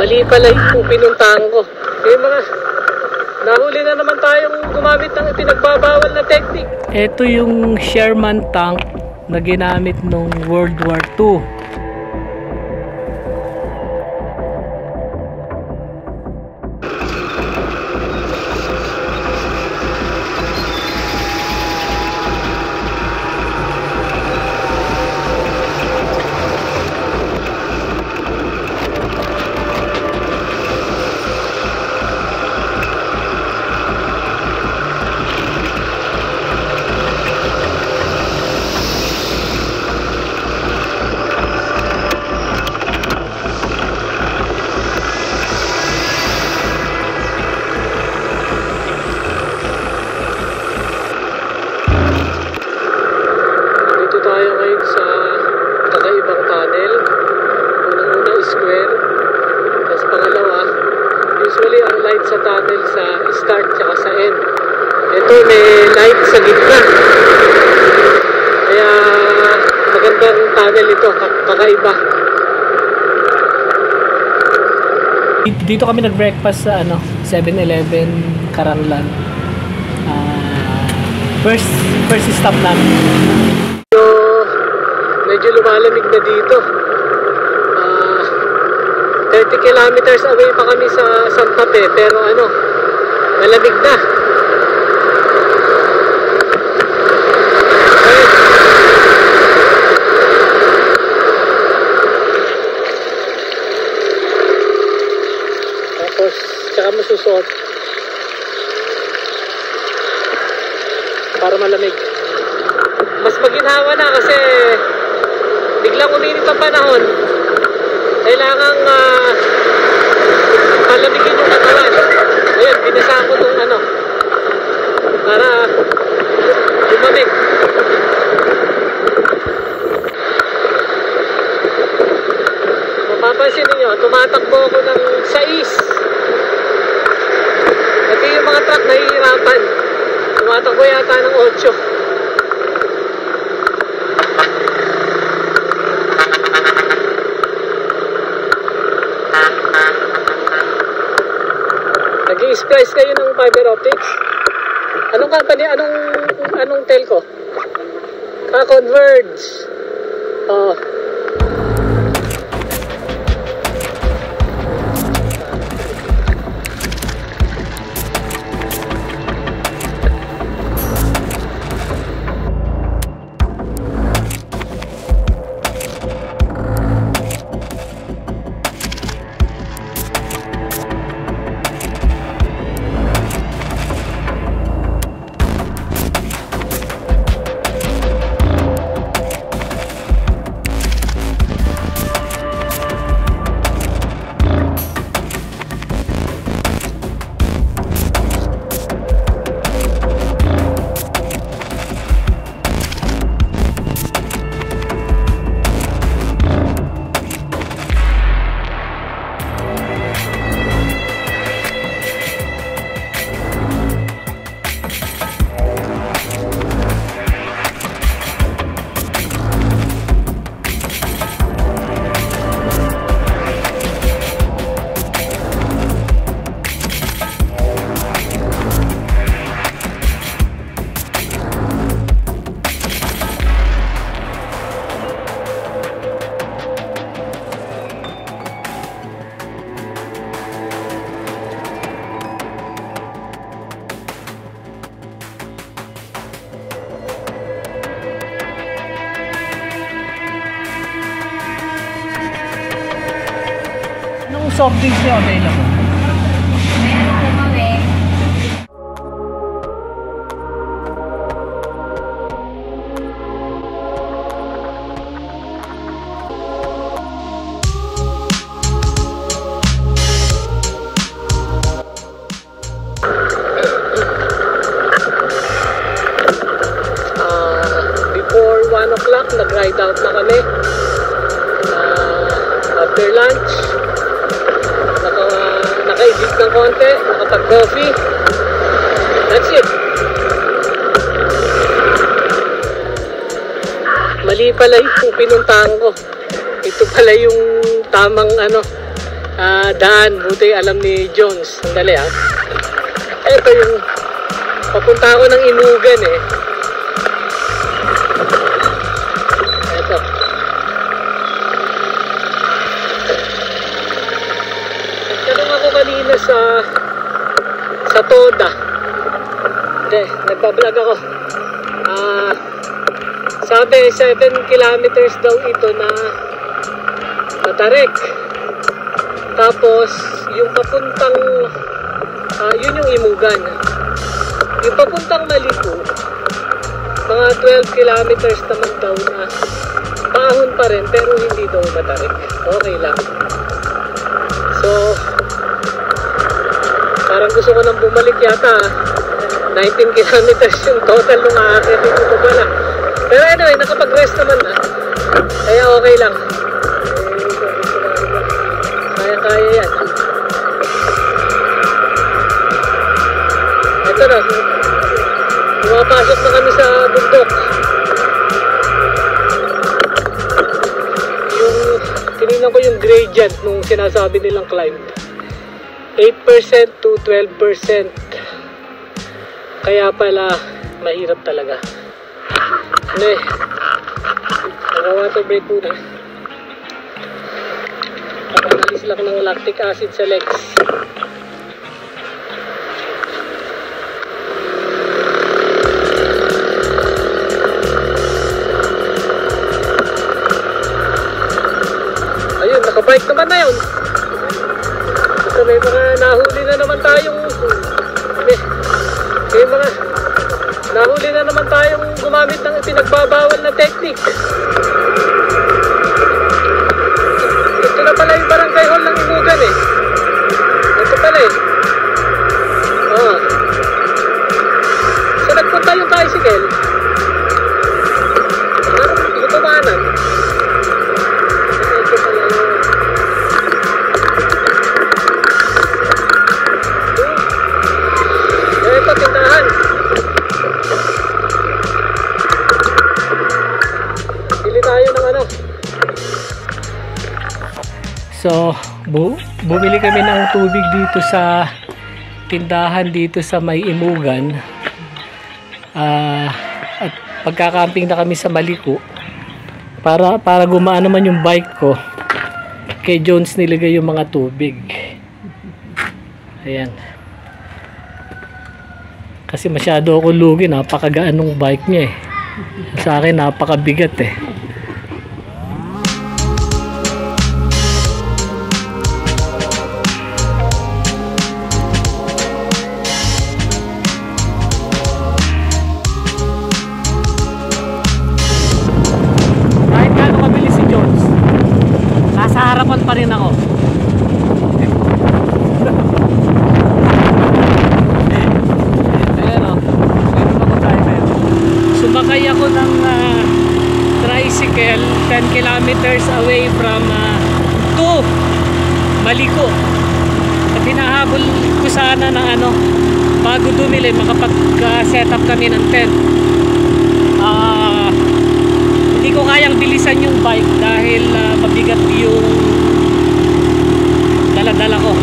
Mali pala yung pinuntahan ko. Eh mga, nahuli na naman tayong gumamit ng pinagbabawal na technique. Ito yung Sherman tank na ginamit nung World War II. Sa tunnel sa start tsaka sa end. Ito may light sa gitna. Kaya magandang tunnel ito, kakaiba. Dito kami nag-breakfast sa 7-Eleven Karanlan. First stop namin. Medyo lumalamig na dito. 30 kilometers away pa kami sa Santa Fe, pero malamig na. Tapos, tsaka masusot para malamig. Mas maginhawa na kasi biglang uminit ang panahon. Kailangan palamigin yung katawan. Ayan, binasa ko nung para lumamig. Mapapansin ninyo, tumatakbo ako ng 6. Pati yung mga truck nahihirapan. Tumatakbo yata ng 8. Nag-i-splice kayo ng fiber optics? Anong company? Anong telco? Converge. Oh. Soft drinks nyo available? Meron po kami. Before 1 o'clock, nag-ride out na kami. After lunch, naka-edit ng konti, nakapag-coffee. That's it. Mali pala yung pinuntahan ko. Ito pala yung tamang daan. Buti alam ni Jones. Sandali ha. Ito yung papunta ako ng Imugan eh. Ito. Nagtanong ako kanina sa Toda. Hindi, nagpa-vlog ako. Sabi 7 kilometers daw ito na Matarek. Tapos yung papuntang yun yung Imugan. Yung papuntang Maliko, mga 12 kilometers naman daw na Pahon pa rin pero hindi daw Matarek. Okay lang. So parang gusto ko nang bumalik yata. 19 kilometers yung total nung aakyat dito ko pala. Pero anyway, nakapag-rest naman na. Kaya okay lang. Kaya yan. Ito na. Pumapasok na kami sa bundok. Tinignan ko yung gradient nung sinasabi nilang climb. 8% to 12%. Kaya pala mahirap talaga. Ano eh. Nag-water break muna. Pag-analyze lang ng lactic acid sa legs. Ayun, nakabike naman na yun. Basta may mga nahuli na naman tayong nahuli na naman tayong gumamit ng pinagbabawal na technique. Ito na pala yung barangay hall ng Imugan eh. Ito pala eh. So nagpunta yung tricycle. Lutumanan. Ito pala yun. Ito, tindahan. Bili tayo ng ano. So, bumili kami ng tubig dito sa tindahan dito sa may Imugan. At pagkakamping na kami sa Maliko. Para gumaan naman yung bike ko. Kay Jones nilagay yung mga tubig. Ayan. Kasi masyado ako lugi, napakagaan ng bike niya eh. Sa akin napakabigat eh. Kahit gaano kabilis si Jones, nasa harapan pa rin ako. Sumakay ako ng tricycle 10 kilometers away from to Maliko. At hinahabol ko sana ng ano, bago dumili makapag-set up kami ng tent. Hindi ko kayang bilisan yung bike dahil mabigat yung dala-dala ko.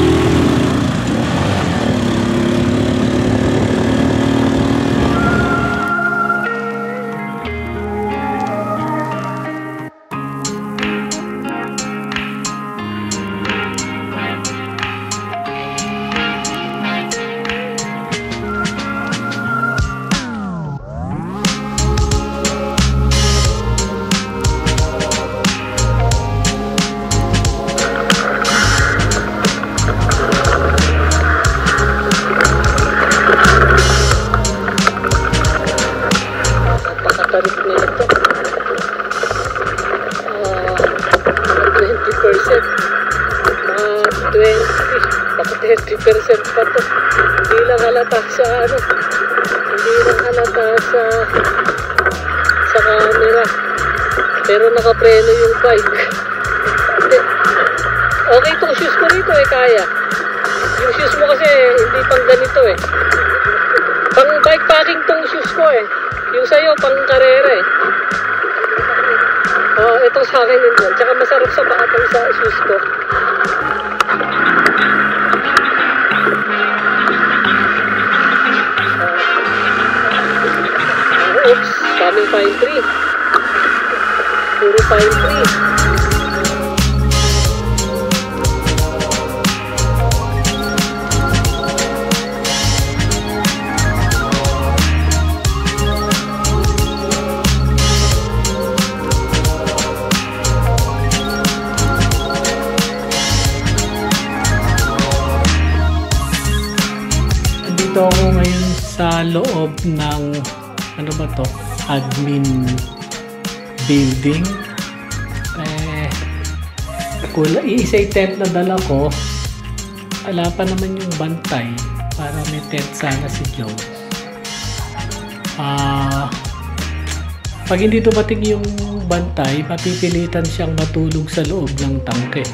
Tarik nito 20%, 20, baka 30% pa to. Hindi lang halata sa ano, hindi lang halata sa camera, pero nakapreno yung bike. Okay itong shoes ko rito eh, kaya yung shoes mo kasi hindi pang ganito eh, pang bike packing tong shoes ko eh. Yung sa'yo, pang karera eh. Itong sa akin yun. Tsaka masarap sa paa pang sa shoes ko. daming pine tree. Puro pine tree. Dito ako ngayon sa loob ng ano ba to? Admin building. Kung iisay tent na dala ko, wala pa naman yung bantay para may tent sana si Joe. Pag hindi dumating yung bantay, mapipilitan siyang matulog sa loob ng tangke.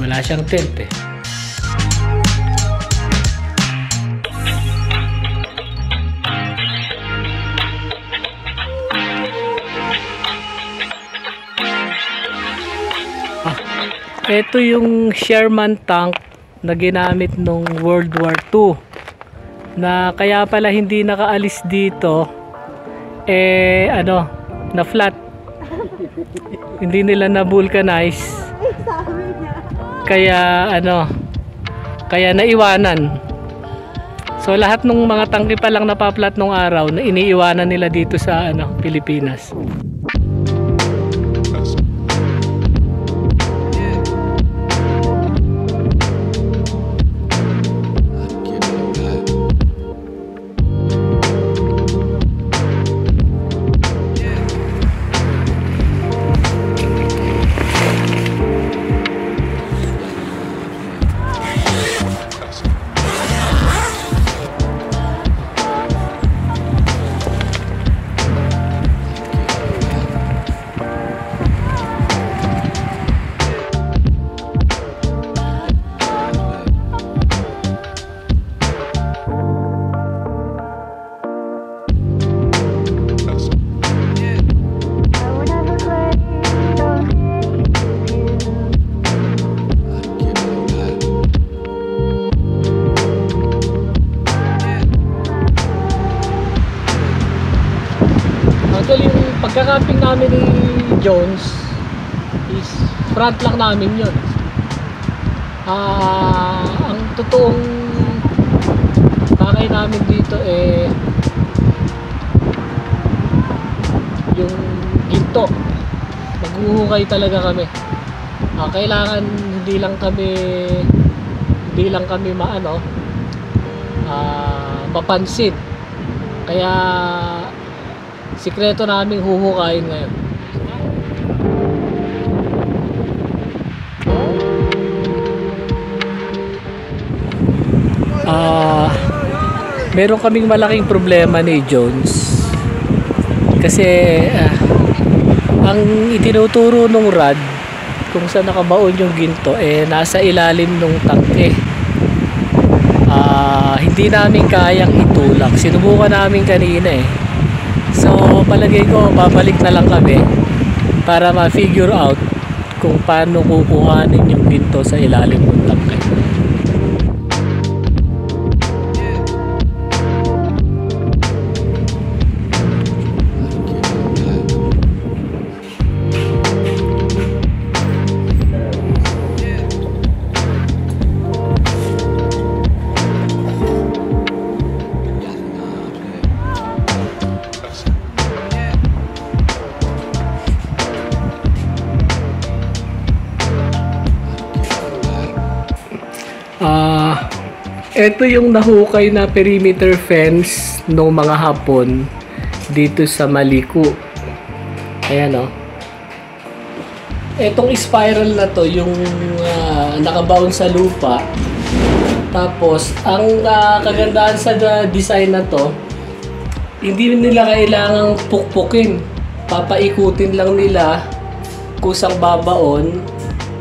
Wala siyang tent eh. Ito yung Sherman tank na ginamit nung World War II, na kaya pala hindi nakaalis dito na flat, hindi nila na vulcanize, kaya naiwanan. So lahat ng mga tangke pa lang napaplat nung araw na iniiwanan nila dito sa Pilipinas. Actually, yung pagkakamping namin ni Jones is front lang namin yun. Ang totoong kakay namin dito yung ginto. Maghuhukay talaga kami. Kailangan hindi lang kami mapansin. Kaya sikreto naming huhukayin ngayon. Meron kaming malaking problema ni Jones. Kasi ang itinuturo nung rod kung saan nakabaon yung ginto nasa ilalim ng tangke. Hindi namin kayang itulak. Sinubukan namin kanina So palagay ko babalik na lang kami para ma-figure out kung paano kukuhanin yung ginto sa ilalim ng tangke. Ito yung nahukay na perimeter fence ng mga Hapon dito sa Maliko. Ayan Etong spiral na to yung nakabaon sa lupa. Tapos ang kagandahan sa design na to, hindi nila kailangang pukpukin. Papaikutin lang nila kusang babaon.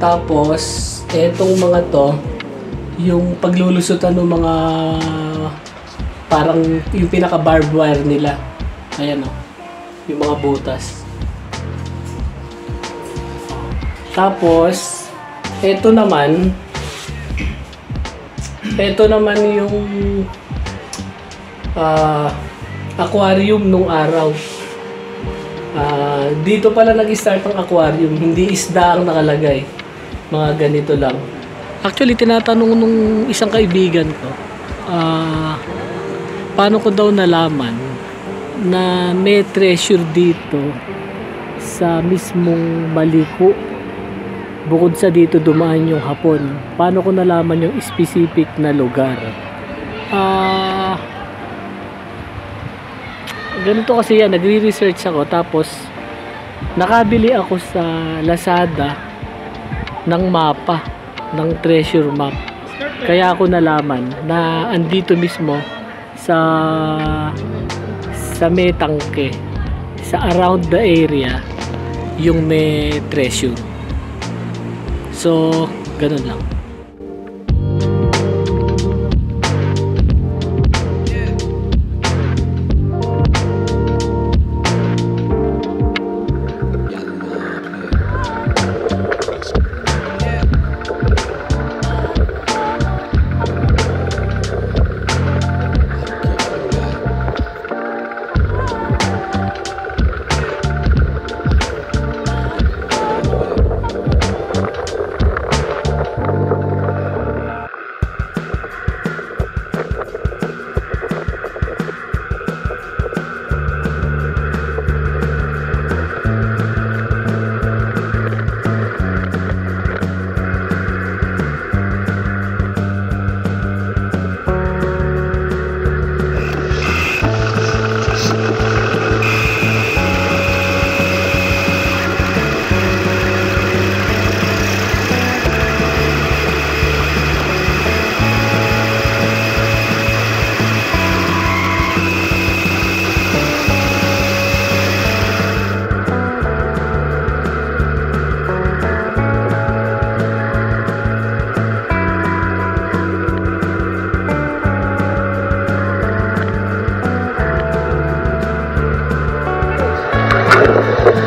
Tapos etong mga to, yung paglulusutan ng mga parang yung pinaka barbed wire nila. Ayan yung mga butas. Tapos ito naman yung aquarium nung araw. Dito pala nag-start ang aquarium, hindi isda ang nakalagay. Mga ganito lang. Actually, tinatanong nung isang kaibigan ko, paano ko daw nalaman na may treasure dito sa mismong Baliko. Bukod sa dito dumaan yung hapon. Paano ko nalaman yung specific na lugar? Ganito kasi yan, nagre-research ako tapos nakabili ako sa Lazada ng mapa, ng treasure map. Kaya ako nalaman na andito mismo sa may tangke, sa around the area yung may treasure. So, ganun lang.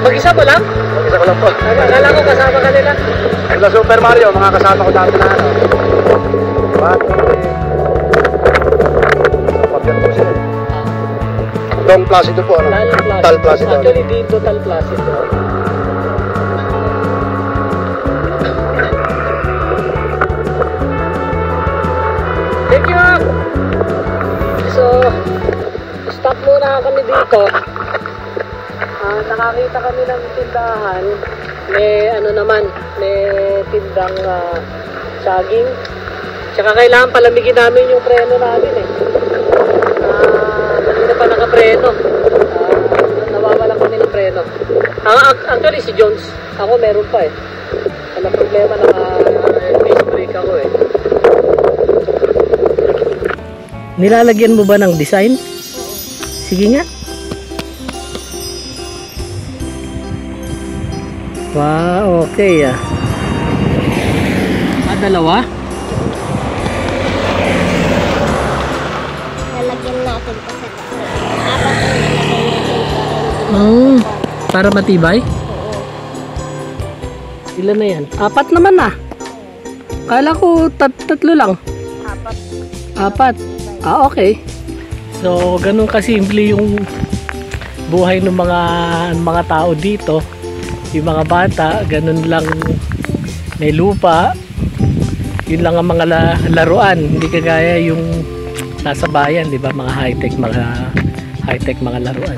Mag-isa mo lang? Mag-isa ko lang po. Akala ko kasama ka nila. Sa Super Mario, mga kasama ko dati na ano. Diba? Pagyan po sila. Dong Placido po, ano? Tal Placido. Actually dito Tal Placido. Thank you! So, stop muna kami dito. Nakakita kami ng tindahan. May ano naman, may tindang saging. Tsaka kailangan palamigin namin yung preno namin eh. Hindi na pa nakapreno. Nawawala kami ng preno. Actually si Jones, ako meron pa eh. Walang problema, naka-face brake ako eh. Nilalagyan mo ba ng design? Sige nga. Wow, okay ah. Dalawa? Lalagyan natin pa sa apat ang lalagyan natin Para matibay? Oo. Ilan na yan? 4 naman ah. Kala ko tatlo lang. 4. Okay. So, ganun kasimple yung buhay ng mga tao dito. Yung mga bata, ganun lang, may lupa, yun lang ang mga laruan, hindi kagaya yung nasa bayan, di ba, mga high-tech mga laruan.